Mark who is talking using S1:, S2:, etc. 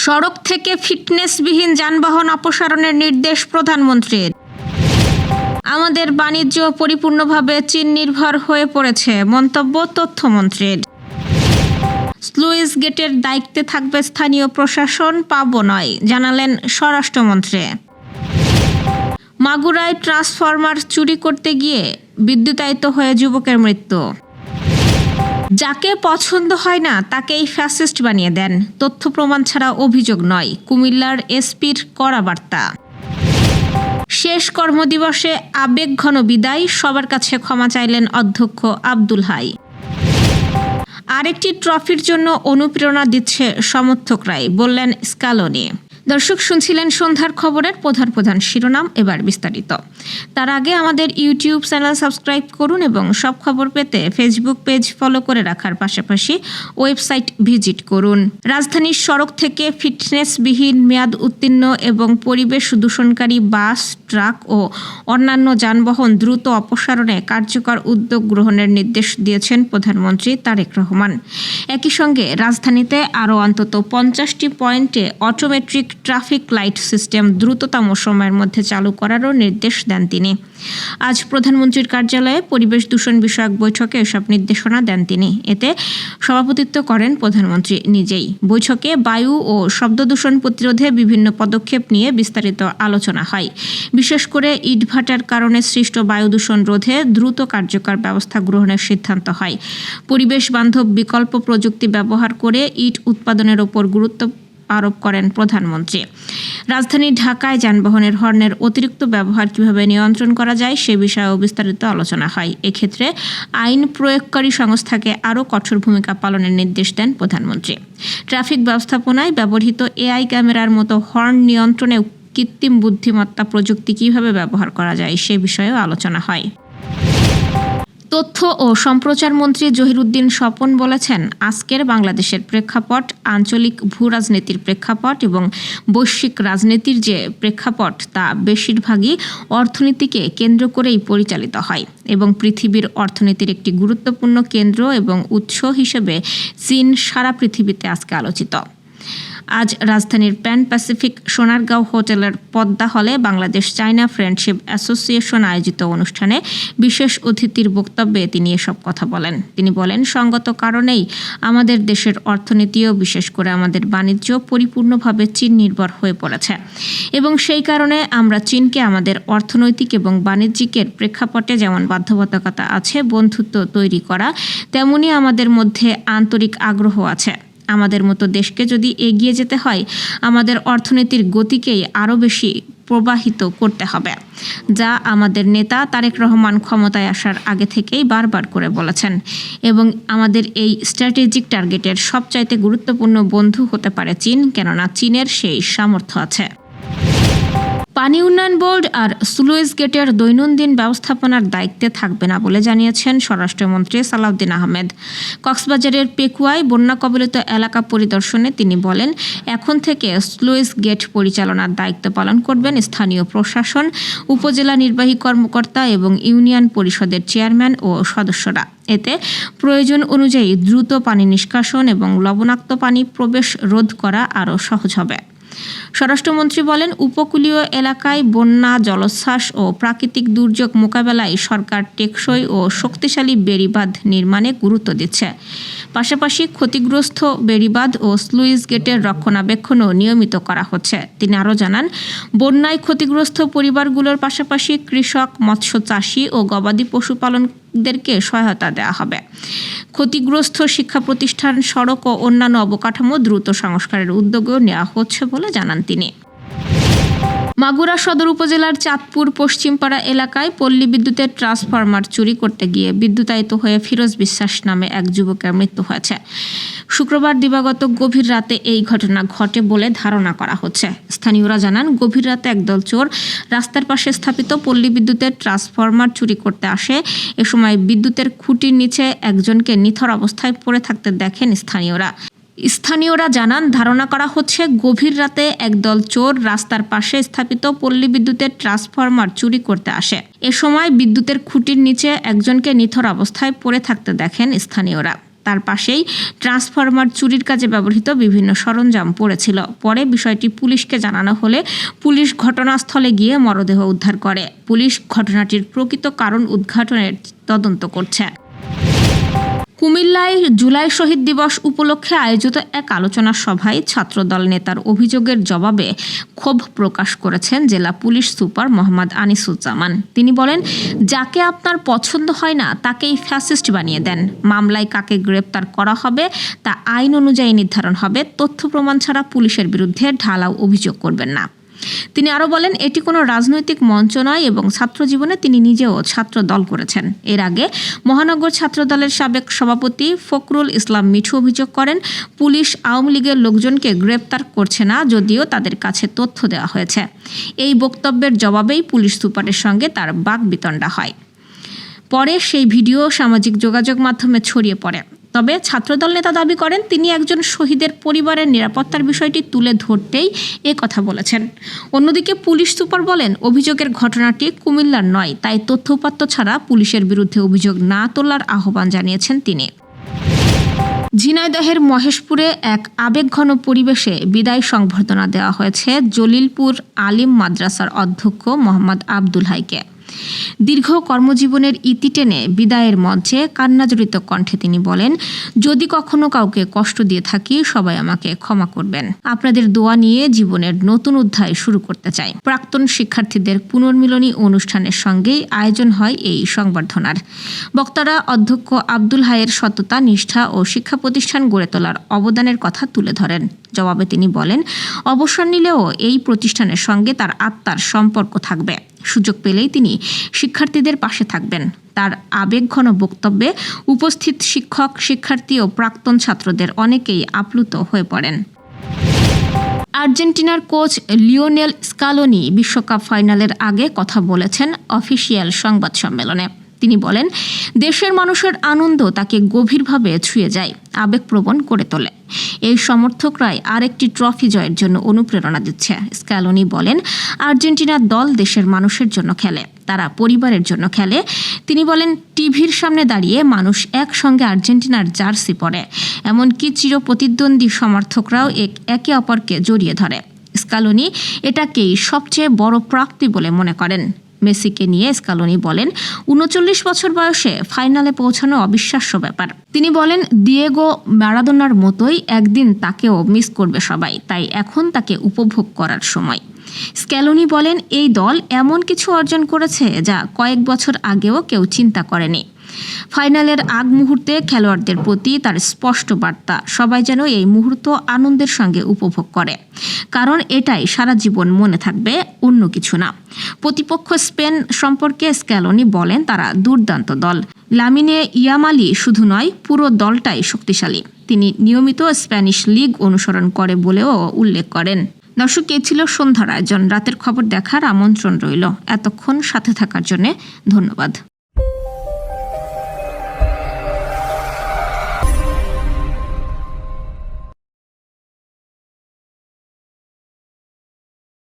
S1: সড়ক থেকে ফিটনেসবিহীন যানবাহন অপসারণের নির্দেশ প্রধানমন্ত্রীর। আমাদের বাণিজ্য পরিপূর্ণভাবে চীন নির্ভর হয়ে পড়েছে, মন্তব্য তথ্যমন্ত্রীর। স্লুইস গেটের দায়িত্বে থাকবে স্থানীয় প্রশাসন, পাবো নয়, জানালেন স্বরাষ্ট্রমন্ত্রী। মাগুরায় ট্রান্সফরমার চুরি করতে গিয়ে বিদ্যুতায়িত হয়ে যুবকের মৃত্যু। যাকে পছন্দ হয় না তাকেই ফ্যাসিস্ট বানিয়ে দেন, তথ্য প্রমাণ ছাড়া অভিযোগ নয়, কুমিল্লার এসপির কড়া বার্তা। শেষ কর্মদিবসে আবেগঘন বিদায়, সবার কাছে ক্ষমা চাইলেন অধ্যক্ষ আব্দুল হাই। আরেকটি ট্রফির জন্য অনুপ্রেরণা দিচ্ছে সমর্থকরাই, বললেন স্কালোনি। দর্শক, শুনছিলেন সন্ধ্যার খবরের প্রধান শিরোনাম, এবার বিস্তারিত। তার আগে আমাদের ইউটিউব চ্যানেল সাবস্ক্রাইব করুন এবং সব খবর পেতে ফেসবুক পেজ ফলো করে রাখার পাশাপাশি ওয়েবসাইট ভিজিট করুন। রাজধানীর সড়ক থেকে ফিটনেসবিহীন, মেয়াদ উত্তীর্ণ এবং পরিবেশ দূষণকারী বাস, ট্রাক ও অন্যান্য যানবাহন দ্রুত অপসারণে কার্যকর উদ্যোগ গ্রহণের নির্দেশ দিয়েছেন প্রধানমন্ত্রী তারেক রহমান। একই সঙ্গে রাজধানীতে আরও অন্তত 50টি পয়েন্টে অটোমেট্রিক ট্রাফিক লাইট সিস্টেম দ্রুততম সময়ের মধ্যে চালু করারও নির্দেশ দেন তিনি। আজ প্রধানমন্ত্রীর কার্যালয়ে পরিবেশ দূষণ বিষয়ক বৈঠকে এসব নির্দেশনা দেন তিনি। এতে সভাপতিত্ব করেন প্রধানমন্ত্রী নিজেই। বৈঠকে বায়ু ও শব্দ দূষণ প্রতিরোধে বিভিন্ন পদক্ষেপ নিয়ে বিস্তারিত আলোচনা হয়। বিশেষ করে ইটভাটার কারণে সৃষ্ট বায়ু দূষণ রোধে দ্রুত কার্যকর ব্যবস্থা গ্রহণের সিদ্ধান্ত হয়। পরিবেশ বান্ধব বিকল্প প্রযুক্তি ব্যবহার করে ইট উৎপাদনের ওপর গুরুত্ব আরোপ করেন প্রধানমন্ত্রী। রাজধানী ঢাকায় যানবাহনের হর্নের অতিরিক্ত ব্যবহার কিভাবে নিয়ন্ত্রণ করা যায় সে বিষয়েও বিস্তারিত আলোচনা হয়। এক্ষেত্রে আইন প্রয়োগকারী সংস্থাকে আরও কঠোর ভূমিকা পালনের নির্দেশ দেন প্রধানমন্ত্রী। ট্রাফিক ব্যবস্থাপনায় ব্যবহৃত এআই ক্যামেরার মতো হর্ন নিয়ন্ত্রণে কৃত্রিম বুদ্ধিমত্তা প্রযুক্তি কিভাবে ব্যবহার করা যায় সে বিষয়েও আলোচনা হয়। তথ্য ও সম্প্রচার মন্ত্রী জহিরুদ্দিন স্বপন বলেছেন, আজকের বাংলাদেশের প্রেক্ষাপট আঞ্চলিক ভূরাজনীতির প্রেক্ষাপট এবং বৈশ্বিক রাজনীতির যে প্রেক্ষাপট তা বেশিরভাগই অর্থনীতিকে কেন্দ্র করেই পরিচালিত হয় এবং পৃথিবীর অর্থনীতির একটি গুরুত্বপূর্ণ কেন্দ্র এবং উৎস হিসেবে চীন সারা পৃথিবীতে আজকে আলোচিত। আজ রাজধানীর প্যান প্যাসিফিক সোনারগাঁও হোটেলের পদ্মা হলে বাংলাদেশ চায়না ফ্রেন্ডশিপ অ্যাসোসিয়েশন আয়োজিত অনুষ্ঠানে বিশেষ অতিথির বক্তব্যে তিনি এসব কথা বলেন। তিনি বলেন, সঙ্গত কারণেই আমাদের দেশের অর্থনীতিও, বিশেষ করে আমাদের বাণিজ্য পরিপূর্ণভাবে চীন নির্ভর হয়ে পড়েছে এবং সেই কারণে আমরা চীনকে আমাদের অর্থনৈতিক এবং বাণিজ্যিকের প্রেক্ষাপটে যেমন বাধ্যবাধকতা আছে বন্ধুত্ব তৈরি করা, তেমনি আমাদের মধ্যে আন্তরিক আগ্রহ আছে। আমাদের মতো দেশকে যদি এগিয়ে যেতে হয়, আমাদের অর্থনীতির গতিকেই আরও বেশি প্রবাহিত করতে হবে, যা আমাদের নেতা তারেক রহমান ক্ষমতায় আসার আগে থেকেই বারবার করে বলেছেন এবং আমাদের এই স্ট্র্যাটেজিক টার্গেটের সবচাইতে গুরুত্বপূর্ণ বন্ধু হতে পারে চীন, কেননা চীনের সেই সামর্থ্য আছে। পানি উন্নয়ন বোর্ড আর স্লুইস গেটের দৈনন্দিন ব্যবস্থাপনার দায়িত্বে থাকবে না বলে জানিয়েছেন স্বরাষ্ট্রমন্ত্রী সালাউদ্দিন আহমেদ। কক্সবাজারের পেকুয়ায় বন্যা কবলিত এলাকা পরিদর্শনে তিনি বলেন, এখন থেকে স্লুইস গেট পরিচালনার দায়িত্ব পালন করবেন স্থানীয় প্রশাসন, উপজেলা নির্বাহী কর্মকর্তা এবং ইউনিয়ন পরিষদের চেয়ারম্যান ও সদস্যরা। এতে প্রয়োজন অনুযায়ী দ্রুত পানি নিষ্কাশন এবং লবণাক্ত পানি প্রবেশ রোধ করা আরও সহজ হবে। স্বরাষ্ট্রমন্ত্রী বলেন, উপকূলীয় এলাকায় বন্যা, জলোচ্ছ্বাস ও প্রাকৃতিক দুর্যোগ মোকাবেলায় সরকার টেকসই ও শক্তিশালী বেড়িবাঁধ নির্মাণে গুরুত্ব দিচ্ছে। পাশাপাশি ক্ষতিগ্রস্ত বেড়িবাঁধ ও স্লুইস গেটের রক্ষণাবেক্ষণও নিয়মিত করা হচ্ছে। তিনি আরও জানান, বন্যায় ক্ষতিগ্রস্ত পরিবারগুলোর পাশাপাশি কৃষক, মৎস্য চাষী ও গবাদি পশুপালকদেরকে সহায়তা দেওয়া হবে। ক্ষতিগ্রস্ত শিক্ষা প্রতিষ্ঠান, সড়ক ও অন্যান্য অবকাঠামো দ্রুত সংস্কারের উদ্যোগও নেওয়া হচ্ছে বলে জানান তিনি। মাগুরা সদর উপজেলার চাঁদপুর পশ্চিমপাড়া এলাকায় পল্লী বিদ্যুতের ট্রান্সফরমার চুরি করতে গিয়ে বিদ্যুতায়িত হয়ে ফিরোজ বিশ্বাস নামে এক যুবকের মৃত্যু হয়েছে। শুক্রবার দিবাগত গভীর রাতে এই ঘটনা ঘটে বলে ধারণা করা হচ্ছে। স্থানীয়রা জানান, গভীর রাতে একদল চোর রাস্তার পাশে স্থাপিত পল্লী বিদ্যুতের ট্রান্সফরমার চুরি করতে আসে। এ সময় বিদ্যুতের খুঁটির নিচে একজনকে নিথর অবস্থায় পড়ে থাকতে দেখেন স্থানীয়রা জানান, ধারণা করা হচ্ছে গভীর রাতে একদল চোর রাস্তার পাশে স্থাপিত পল্লী বিদ্যুতের ট্রান্সফরমার চুরি করতে আসে। এ সময় বিদ্যুতের খুঁটির নিচে একজনকে নিথর অবস্থায় পড়ে থাকতে দেখেন স্থানীয়রা। তার পাশেই ট্রান্সফরমার চুরির কাজে ব্যবহৃত বিভিন্ন সরঞ্জাম পড়েছিল। পরে বিষয়টি পুলিশকে জানানো হলে পুলিশ ঘটনাস্থলে গিয়ে মরদেহ উদ্ধার করে। পুলিশ ঘটনাটির প্রকৃত কারণ উদ্ঘাটনের তদন্ত করছে। কুমিল্লায় জুলাই শহীদ দিবস উপলক্ষে আয়োজিত এক আলোচনা সভায় ছাত্রদল নেতার অভিযোগের জবাবে ক্ষোভ প্রকাশ করেছেন জেলা পুলিশ সুপার মোহাম্মদ আনিসুজ্জামান। তিনি বলেন, যাকে আপনার পছন্দ হয় না তাকেই ফ্যাসিস্ট বানিয়ে দেন। মামলায় কাকে গ্রেপ্তার করা হবে তা আইন অনুযায়ী নির্ধারণ হবে। তথ্য প্রমাণ ছাড়া পুলিশের বিরুদ্ধে ঢালাও অভিযোগ করবেন না। তিনি আরও বলেন, এটি কোনো রাজনৈতিক মঞ্চ নয় এবং ছাত্র জীবনে তিনি নিজেও ছাত্র দল করেছেন। এর আগে মহানগর ছাত্রদলের সাবেক সভাপতি ফখরুল ইসলাম মিঠু অভিযোগ করেন, পুলিশ আওয়ামী লীগের লোকজনকে গ্রেপ্তার করছে না, যদিও তাদের কাছে তথ্য দেওয়া হয়েছে। এই বক্তব্যের জবাবেই পুলিশ সুপারের সঙ্গে তার বাকবিতণ্ডা হয়। পরে সেই ভিডিও সামাজিক যোগাযোগ মাধ্যমে ছড়িয়ে পড়ে। তবে ছাত্রদল নেতা দাবি করেন, তিনি একজন শহীদের পরিবারের নিরাপত্তার বিষয়টি তুলে ধরতেই এ কথা বলেছেন। অন্যদিকে পুলিশ সুপার বলেন, অভিযোগের ঘটনাটি কুমিল্লার নয়, তাই তথ্য উপাত্ত ছাড়া পুলিশের বিরুদ্ধে অভিযোগ না তোলার আহ্বান জানিয়েছেন তিনি। ঝিনাইদহের মহেশপুরে এক আবেগঘন পরিবেশে বিদায় সংবর্ধনা দেওয়া হয়েছে জলিলপুর আলিম মাদ্রাসার অধ্যক্ষ মোহাম্মদ আব্দুল হাইকে। দীর্ঘ কর্মজীবনের ইতি টেনে বিদায়ের মঞ্চে কান্নাজড়িত কণ্ঠে তিনি বলেন, যদি কখনো কাউকে কষ্ট দিয়ে থাকি সবাই আমাকে ক্ষমা করবেন। আপনাদের দোয়া নিয়ে জীবনের নতুন অধ্যায় শুরু করতে চাই। প্রাক্তন শিক্ষার্থীদের পুনর্মিলনী অনুষ্ঠানের সঙ্গেই আয়োজন হয় এই সংবর্ধনার। বক্তারা অধ্যক্ষ আব্দুল হাইয়ের সততা, নিষ্ঠা ও শিক্ষা প্রতিষ্ঠান গড়ে তোলার অবদানের কথা তুলে ধরেন। জবাবে তিনি বলেন, অবসর নিলেও এই প্রতিষ্ঠানের সঙ্গে তার আত্মার সম্পর্ক থাকবে। সুযোগ পেলেই তিনি শিক্ষার্থীদের পাশে থাকবেন। তার আবেগঘন বক্তব্যে উপস্থিত শিক্ষক, শিক্ষার্থী ও প্রাক্তন ছাত্রদের অনেকেই আপ্লুত হয়ে পড়েন। আর্জেন্টিনার কোচ লিওনেল স্কালোনি বিশ্বকাপ ফাইনালের আগে কথা বলেছেন অফিসিয়াল সংবাদ সম্মেলনে। তিনি বলেন, দেশের মানুষের আনন্দ তাকে গভীরভাবে ছুঁয়ে যায়, আবেগপ্রবণ করে তোলে। এই সমর্থকরাই আরেকটি ট্রফি জয়ের জন্য অনুপ্রেরণা দিচ্ছে। স্ক্যালোনি বলেন, আর্জেন্টিনার দল দেশের মানুষের জন্য খেলে, তারা পরিবারের জন্য খেলে। তিনি বলেন, টিভির সামনে দাঁড়িয়ে মানুষ একসঙ্গে আর্জেন্টিনার জার্সি পরে, এমনকি চিরপ্রতিদ্বন্দ্বী সমর্থকরাও একে অপরকে জড়িয়ে ধরে। স্ক্যালোনি এটাকেই সবচেয়ে বড় প্রাপ্তি বলে মনে করেন। মেসিকে নিয়ে স্ক্যালোনি বলেন, ৩৯ বছর বয়সে ফাইনালে পৌঁছানো অবিশ্বাস্য ব্যাপার। তিনি বলেন, দিয়েগো ম্যারাডোনার মতোই একদিন তাকেও মিস করবে সবাই, তাই এখন তাকে উপভোগ করার সময়। স্ক্যালোনি বলেন, এই দল এমন কিছু অর্জন করেছে যা কয়েক বছর আগেও কেউ চিন্তা করেনি। ফাইনালের আগ মুহূর্তে খেলোয়াড়দের প্রতি তার স্পষ্ট বার্তা, সবাই যেন এই মুহূর্ত আনন্দের সঙ্গে উপভোগ করে, কারণ এটাই সারা জীবন মনে থাকবে, অন্য কিছু না। প্রতিপক্ষ স্পেন সম্পর্কে স্ক্যালোনি বলেন, তারা দুর্দান্ত দল। লামিনে ইয়ামালি শুধু নয়, পুরো দলটাই শক্তিশালী। তিনি নিয়মিত স্প্যানিশ লিগ অনুসরণ করে বলেও উল্লেখ করেন। দর্শক, এ ছিল সন্ধ্যার আয়োজন। রাতের খবর দেখার আমন্ত্রণ রইল। এতক্ষণ সাথে থাকার জন্য ধন্যবাদ।